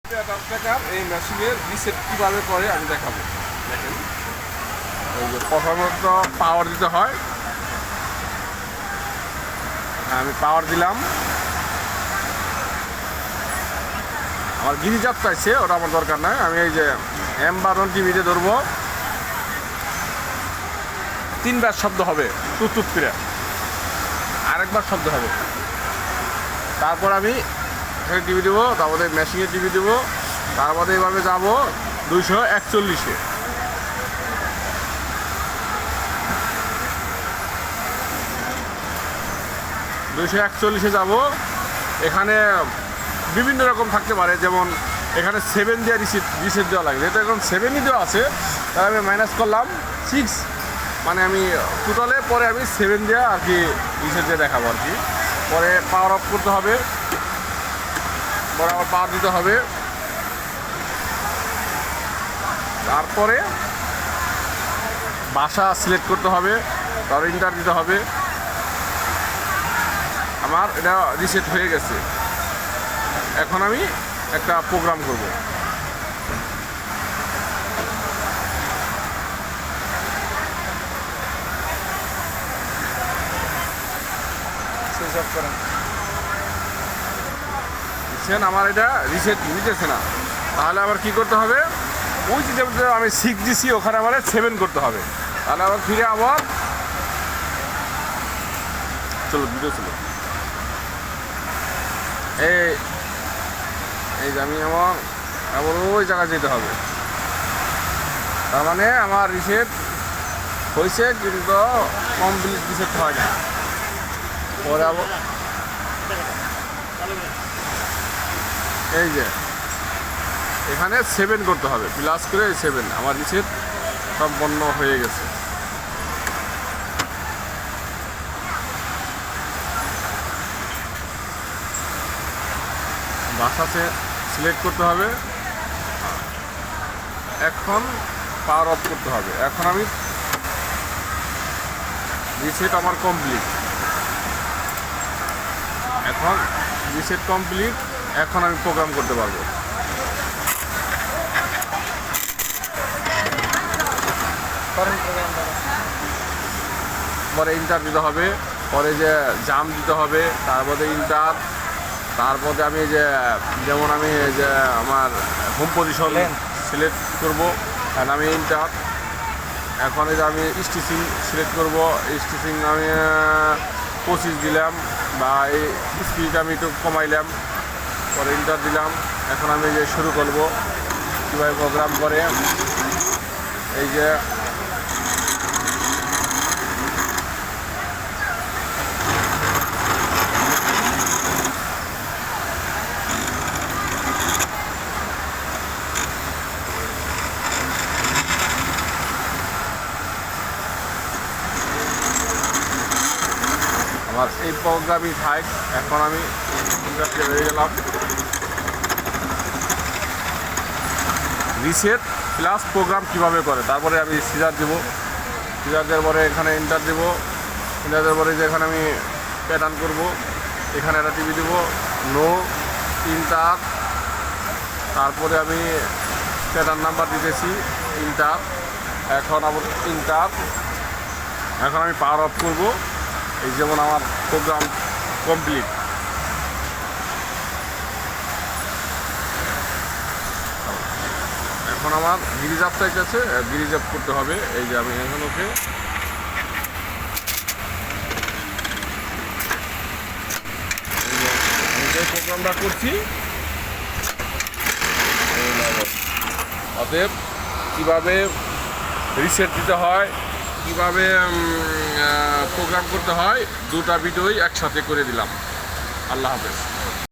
এই মেশিনের রিসেট কীভাবে করে আমি দেখাবো। দেখেন, এই যে প্রথমত পাওয়ার দিতে হয়। আমি পাওয়ার দিলাম, আমার গিরিজাত চাইছে, ওটা আমার দরকার নাই। আমি এই যে M12 টিভিতে ধরবো, 3বার শব্দ হবে টুট করে, আরেকবার শব্দ হবে। তারপর আমি এখানে টিভি দেবো, তারপরে মেশিনে টিভি দেবো, তারপরে এভাবে যাবো 241-এ। যাবো। এখানে বিভিন্ন রকম থাকতে পারে, যেমন এখানে 7 দিয়ে রিসেট দেওয়া লাগে, যেহেতু এখন 7ই দেওয়া আছে, তাই আমি মাইনাস করলাম 6, মানে আমি টোটালে পরে আমি 7 দিয়ে আর কি রিসেট দিয়ে দেখাবো আর কি। পরে পাওয়ার অফ করতে হবে, পরে আবার পাওয়ার দিতে হবে, তারপরে ভাষা সিলেক্ট করতে হবে, তারপর ইন্টার দিতে হবে। আমার এটা রিসেট হয়ে গেছে। এখন আমি একটা প্রোগ্রাম করব। আমার এটা রিসেট নিতেছে না, তাহলে আবার কি করতে হবে, ওই যে আমি 6 দিছি ওখানে আমার 7 করতে হবে। তাহলে আবার ফিরে আবার চলো ভিডিও ছিল এই যে আমি আমার আবার ওই জায়গায় যেতে হবে। তার মানে আমার রিসেট হয়েছে, কিন্তু কমপ্লিট রিসেট হয় না। পরে আবার এই যে এখানে 7 করতে হবে, প্লাস করে 7, আমার রিসেট সম্পন্ন হয়ে গেছে। ভাষা সিলেক্ট করতে হবে, এখন পাওয়ার অফ করতে হবে। এখন আমি রিসেট আমার কমপ্লিট, এখন রিসেট কমপ্লিট, এখন আমি প্রোগ্রাম করতে পারবো। পরে ইন্টার দিতে হবে, পরে যে জাম দিতে হবে, তারপরে ইন্টার, তারপরে আমি যে যেমন আমি যে আমার হোম পজিশন সিলেক্ট করবো, আর আমি ইন্টার। এখন এই যে আমি স্টিচিং সিলেক্ট করবো, স্টিচিং আমি 25 দিলাম, বা এই স্পিড আমি একটু কমাইলাম, পরে ইন্টার দিলাম। এখন আমি যে শুরু করব কীভাবে প্রোগ্রাম করে। এই যে আমার এই প্রোগ্রামই থাক। এখন আমি ইন্টারভিউ হয়ে গেলাম। রিসেট প্লাস প্রোগ্রাম কিভাবে করে, তারপরে আমি সিজার দেবো, সিজার দেওয়ার পরে এখানে ইন্টার দেবো, ইন্টার দেওয়ার পরে যে এখানে আমি প্যাটার্ন করব, এখানে একটা টিভি দেবো, নো ইন্টার, তারপরে আমি প্যাটার্ন নাম্বার দিতেছি ইন্টার, এখন আবার ইন্টার। এখন আমি পাওয়ার অফ করব। এই যেমন আমার প্রোগ্রাম কমপ্লিট। এখন আমার গিরিজাপ চাইতেছে, গিরিজাপ করতে হবে। এই যে আমি এখন ওকে যে প্রোগ্রামটা করছি, অতএব কীভাবে রিসেট দিতে হয়, কীভাবে প্রোগ্রাম করতে হয়, দুটা ভিডিওই একসাথে করে দিলাম। আল্লাহ হাফেজ।